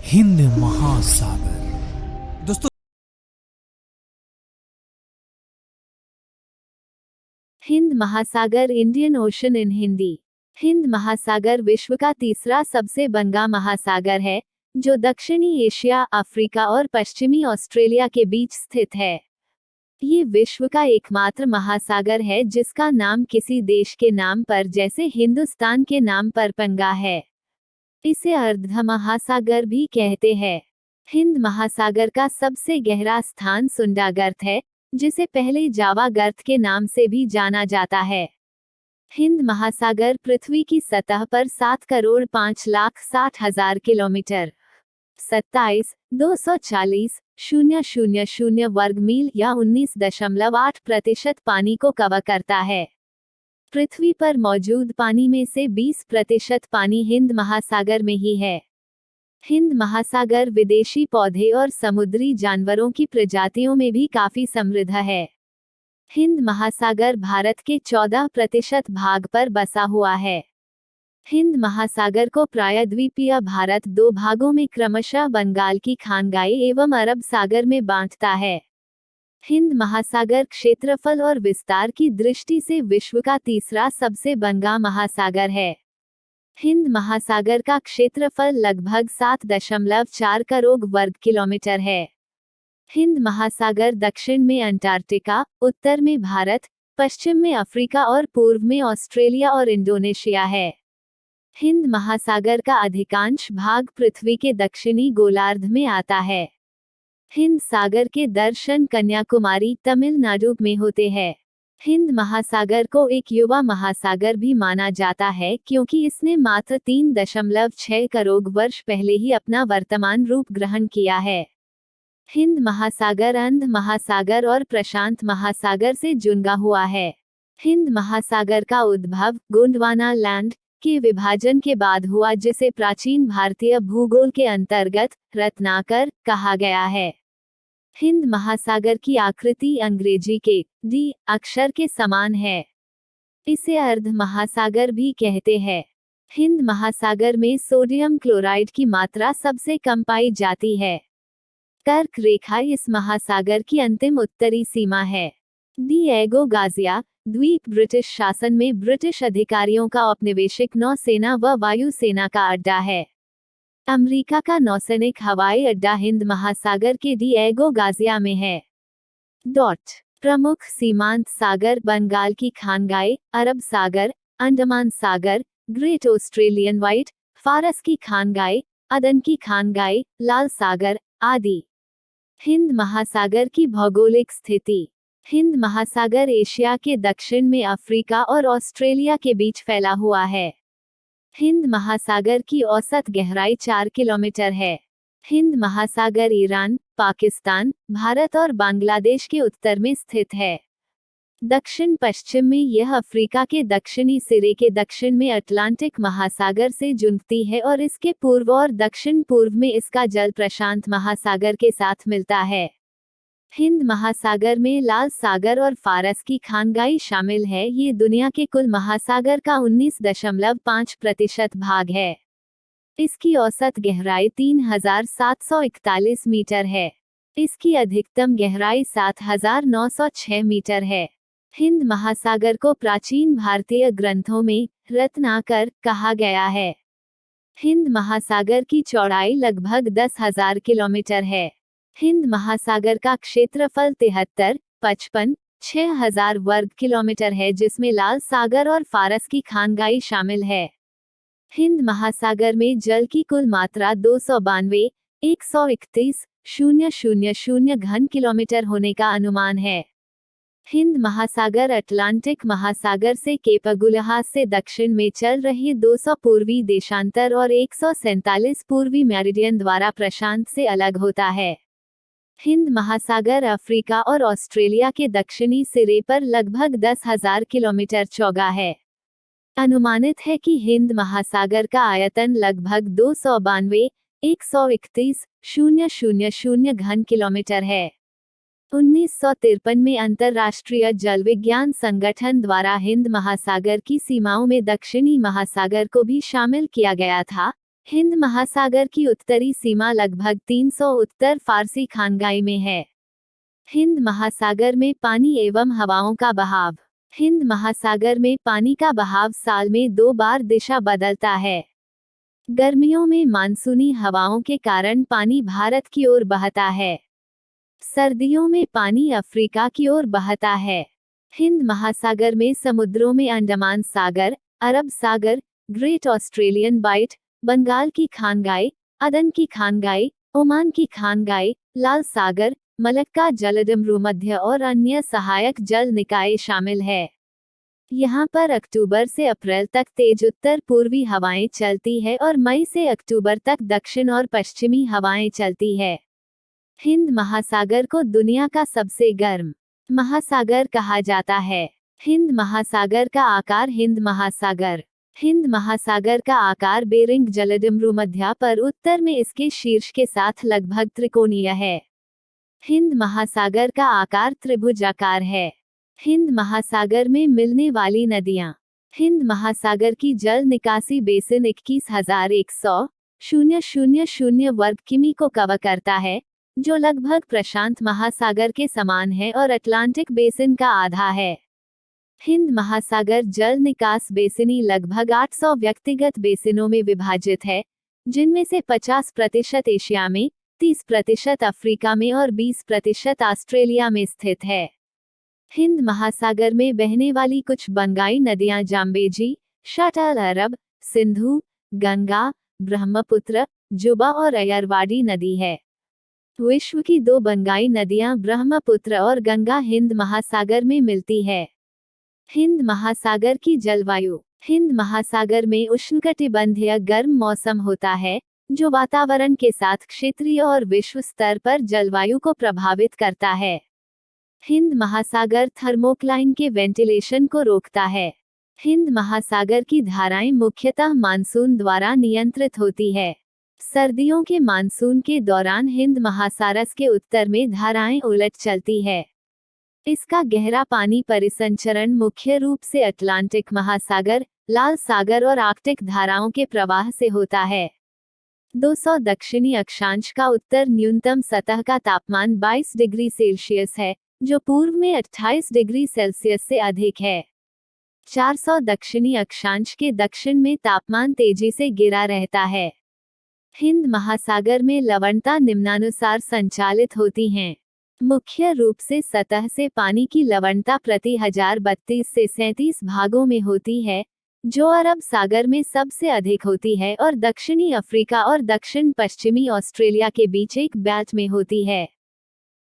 हिंद महासागर। दोस्तों, हिंद महासागर Indian ocean in Hindi. Hind महासागर विश्व का तीसरा सबसे बड़ा महासागर है, जो दक्षिणी एशिया, अफ्रीका और पश्चिमी ऑस्ट्रेलिया के बीच स्थित है। ये विश्व का एकमात्र महासागर है जिसका नाम किसी देश के नाम पर, जैसे हिंदुस्तान के नाम पर पंगा है। इसे अर्ध महासागर भी कहते हैं। हिंद महासागर का सबसे गहरा स्थान सुंडा गर्त है, जिसे पहले जावा गर्त के नाम से भी जाना जाता है। हिंद महासागर पृथ्वी की सतह पर 7,05,60,000 किलोमीटर 27,240,000 वर्ग मील या 19.8% पानी को कवर करता है। पृथ्वी पर मौजूद पानी में से 20% पानी हिंद महासागर में ही है। हिंद महासागर विदेशी पौधे और समुद्री जानवरों की प्रजातियों में भी काफी समृद्ध है। हिंद महासागर भारत के 14% भाग पर बसा हुआ है। हिंद महासागर को प्रायद्वीपीय भारत दो भागों में क्रमशः बंगाल की खानगाई एवं अरब सागर में बांटता है। हिंद महासागर क्षेत्रफल और विस्तार की दृष्टि से विश्व का तीसरा सबसे बड़ा महासागर है। हिंद महासागर का क्षेत्रफल लगभग 7.4 करोड़ वर्ग किलोमीटर है। हिंद महासागर दक्षिण में अंटार्कटिका, उत्तर में भारत, पश्चिम में अफ्रीका और पूर्व में ऑस्ट्रेलिया और इंडोनेशिया है। हिंद महासागर का अधिकांश भाग पृथ्वी के दक्षिणी गोलार्ध में आता है। हिंद सागर के दर्शन कन्याकुमारी, तमिलनाडु में होते हैं। हिंद महासागर को एक युवा महासागर भी माना जाता है, क्योंकि इसने मात्र 3.6 करोड़ वर्ष पहले ही अपना वर्तमान रूप ग्रहण किया है। हिंद महासागर अंध महासागर और प्रशांत महासागर से जुड़ा हुआ है। हिंद महासागर का उद्भव गोंडवाना लैंड के विभाजन के बाद हुआ, जिसे प्राचीन भारतीय भूगोल के अंतर्गत रत्नाकर कहा गया है। हिंद महासागर की आकृति अंग्रेजी के डी अक्षर के समान है। इसे अर्ध महासागर भी कहते हैं। हिंद महासागर में सोडियम क्लोराइड की मात्रा सबसे कम पाई जाती है। कर्क रेखा इस महासागर की अंतिम उत्तरी सीमा है। डिएगो गार्सिया द्वीप ब्रिटिश शासन में ब्रिटिश अधिकारियों का औपनिवेशिक नौसेना व वायुसेना का अड्डा है। अमेरिका का नौसैनिक हवाई अड्डा हिंद महासागर के डिएगो गार्सिया में है। प्रमुख सीमांत सागर बंगाल की खानगाई, अरब सागर, अंडमान सागर, ग्रेट ऑस्ट्रेलियन व्हाइट, फारस की खानगाई, अदन की खानगाई, लाल सागर आदि। हिंद महासागर की भौगोलिक स्थिति। हिंद महासागर एशिया के दक्षिण में अफ्रीका और ऑस्ट्रेलिया के बीच फैला हुआ है। हिंद महासागर की औसत गहराई 4 किलोमीटर है। हिंद महासागर ईरान, पाकिस्तान, भारत और बांग्लादेश के उत्तर में स्थित है। दक्षिण पश्चिम में यह अफ्रीका के दक्षिणी सिरे के दक्षिण में अटलांटिक महासागर से जुड़ती है और इसके पूर्व और दक्षिण पूर्व में इसका जल प्रशांत महासागर के साथ मिलता है। हिंद महासागर में लाल सागर और फारस की खानगाई शामिल है। ये दुनिया के कुल महासागर का 19.5% भाग है। इसकी औसत गहराई 3,741 मीटर है। इसकी अधिकतम गहराई 7,906 मीटर है। हिंद महासागर को प्राचीन भारतीय ग्रंथों में रत्नाकर कहा गया है। हिंद महासागर की चौड़ाई लगभग 10,000 किलोमीटर है। हिंद महासागर का क्षेत्रफल 73,55,6,000 वर्ग किलोमीटर है, जिसमें लाल सागर और फारस की खानगाई शामिल है। हिंद महासागर में जल की कुल मात्रा 292,131,000 घन किलोमीटर होने का अनुमान है। हिंद महासागर अटलांटिक महासागर से केपगुलहास से दक्षिण में चल रही 200 पूर्वी देशांतर और 147 पूर्वी मेरिडियन द्वारा प्रशांत से अलग होता है। हिंद महासागर अफ्रीका और ऑस्ट्रेलिया के दक्षिणी सिरे पर लगभग 10,000 किलोमीटर चौड़ा है। अनुमानित है कि हिंद महासागर का आयतन लगभग 292,131,000 घन किलोमीटर है। 1953 में अंतर्राष्ट्रीय जल विज्ञान संगठन द्वारा हिंद महासागर की सीमाओं में दक्षिणी महासागर को भी शामिल किया गया था, हिंद महासागर की उत्तरी सीमा लगभग 300 उत्तर फारसी खानगाई में है। हिंद महासागर में पानी एवं हवाओं का बहाव। हिंद महासागर में पानी का बहाव साल में 2 बार दिशा बदलता है। गर्मियों में मानसूनी हवाओं के कारण पानी भारत की ओर बहता है। सर्दियों में पानी अफ्रीका की ओर बहता है। हिंद महासागर में समुद्रों में अंडमान सागर, अरब सागर, ग्रेट ऑस्ट्रेलियन बाइट, बंगाल की खानगाई, अदन की खानगाई, ओमान की खानगाई, लाल सागर, मलक्का जलडमरू मध्य और अन्य सहायक जल निकाय शामिल है। यहाँ पर अक्टूबर से अप्रैल तक तेज उत्तर पूर्वी हवाएं चलती है और मई से अक्टूबर तक दक्षिण और पश्चिमी हवाएं चलती है। हिंद महासागर को दुनिया का सबसे गर्म महासागर कहा जाता है। हिंद महासागर का आकार। हिंद महासागर का आकार बेरिंग जलडमरू मध्य पर उत्तर में इसके शीर्ष के साथ लगभग त्रिकोणीय है। हिंद महासागर का आकार त्रिभुजाकार है। हिंद महासागर में मिलने वाली नदियां। हिंद महासागर की जल निकासी बेसिन 21,100,000 वर्ग किमी को कवर करता है, जो लगभग प्रशांत महासागर के समान है और अटलांटिक बेसिन का आधा है। हिंद महासागर जल निकास बेसिनी लगभग 800 व्यक्तिगत बेसिनों में विभाजित है, जिनमें से 50% एशिया में, 30% अफ्रीका में और 20% ऑस्ट्रेलिया में स्थित है। हिंद महासागर में बहने वाली कुछ बंगाई नदियां जाम्बेजी, शटल अरब, सिंधु, गंगा, ब्रह्मपुत्र, जुबा और अयरवाड़ी नदी है। विश्व की 2 बंगाई नदियां ब्रह्मपुत्र और गंगा हिंद महासागर में मिलती है। हिंद महासागर की जलवायु। हिंद महासागर में उष्णकटिबंधीय गर्म मौसम होता है, जो वातावरण के साथ क्षेत्रीय और विश्व स्तर पर जलवायु को प्रभावित करता है। हिंद महासागर थर्मोक्लाइन के वेंटिलेशन को रोकता है। हिंद महासागर की धाराएं मुख्यतः मानसून द्वारा नियंत्रित होती है। सर्दियों के मानसून के दौरान हिंद महासागर के उत्तर में धाराएं उलट चलती है। इसका गहरा पानी परिसंचरण मुख्य रूप से अटलांटिक महासागर, लाल सागर और आर्कटिक धाराओं के प्रवाह से होता है। 200 दक्षिणी अक्षांश का उत्तर न्यूनतम सतह का तापमान 22 डिग्री सेल्सियस है, जो पूर्व में 28 डिग्री सेल्सियस से अधिक है। 400 दक्षिणी अक्षांश के दक्षिण में तापमान तेजी से गिरा रहता है। हिंद महासागर में लवणता निम्नानुसार संचालित होती हैं। मुख्य रूप से सतह से पानी की लवणता प्रति 1032 से 37 भागों में होती है, जो अरब सागर में सबसे अधिक होती है और दक्षिणी अफ्रीका और दक्षिण पश्चिमी ऑस्ट्रेलिया के बीच एक बेल्ट में होती है।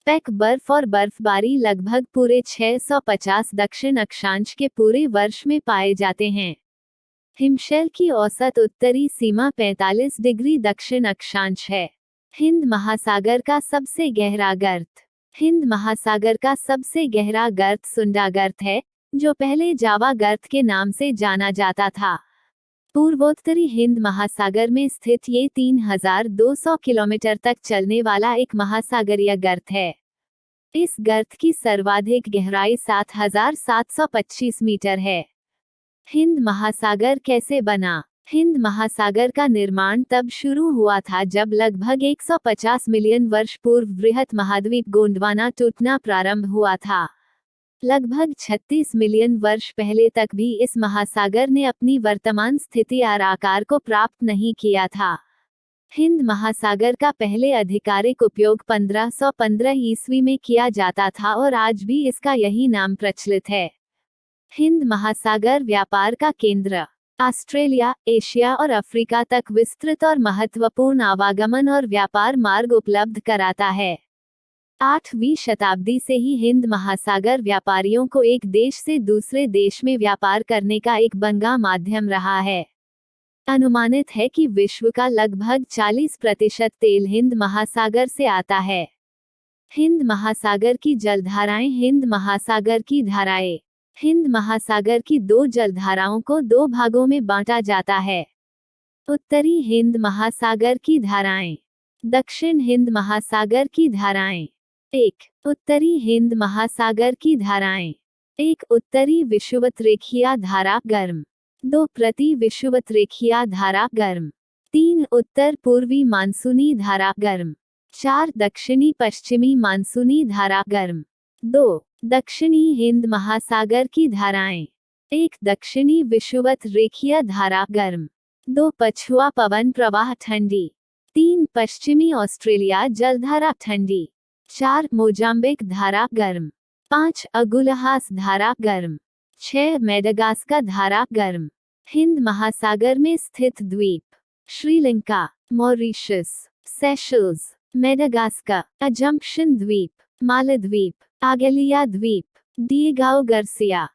पैक बर्फ और बर्फबारी लगभग पूरे 650 दक्षिण अक्षांश के पूरे वर्ष में पाए जाते हैं। हिमशैल की औसत उत्तरी सीमा 45 डिग्री दक्षिण अक्षांश है। हिंद महासागर का सबसे गहरा गर्त। हिंद महासागर का सबसे गहरा गर्त सुंडा गर्त है, जो पहले जावा गर्त के नाम से जाना जाता था। पूर्वोत्तरी हिंद महासागर में स्थित ये 3200 किलोमीटर तक चलने वाला एक महासागरीय गर्त है। इस गर्त की सर्वाधिक गहराई 7725 मीटर है। हिंद महासागर कैसे बना? हिंद महासागर का निर्माण तब शुरू हुआ था जब लगभग 150 मिलियन वर्ष पूर्व बृहत महाद्वीप गोंडवाना टूटना प्रारंभ हुआ था। लगभग 36 मिलियन वर्ष पहले तक भी इस महासागर ने अपनी वर्तमान स्थिति और आकार को प्राप्त नहीं किया था। हिंद महासागर का पहले आधिकारिक उपयोग 1515 ईस्वी में किया जाता था और आज भी इसका यही नाम प्रचलित है। हिंद महासागर व्यापार का केंद्र। ऑस्ट्रेलिया, एशिया और अफ्रीका तक विस्तृत और महत्वपूर्ण आवागमन और व्यापार मार्ग उपलब्ध कराता है। 8वीं शताब्दी से ही हिंद महासागर व्यापारियों को एक देश से दूसरे देश में व्यापार करने का एक बंगा माध्यम रहा है। अनुमानित है कि विश्व का लगभग 40% तेल हिंद महासागर से आता है। हिंद महासागर की जलधाराएं। हिंद महासागर की धाराएं। हिंद महासागर की 2 जलधाराओं को 2 भागों में बांटा जाता है। उत्तरी हिंद महासागर की धाराएं। दक्षिण हिंद महासागर की धाराएं। 1. उत्तरी हिंद महासागर की धाराएं। 1. उत्तरी विषुवत रेखीय धारा गर्म। 2. प्रति विषुवत रेखीय धारा गर्म। 3 उत्तर पूर्वी मानसूनी धारा गर्म। 4 दक्षिणी पश्चिमी मानसूनी धारा गर्म। 2 दक्षिणी हिंद महासागर की धाराएं। 1 दक्षिणी विषुवत रेखीय धारा गर्म। 2 पछुआ पवन प्रवाह ठंडी। 3 पश्चिमी ऑस्ट्रेलिया जलधारा ठंडी। 4 मोजाम्बिक धारा गर्म। 5 अगुलहास धारा गर्म। 6 मेडागास्कर धारा गर्म। हिंद महासागर में स्थित द्वीप Sri Lanka, Mauritius, Seychelles, Madagascar, assumption द्वीप, मालदीव, आगेलिया द्वीप, डिएगो गार्सिया।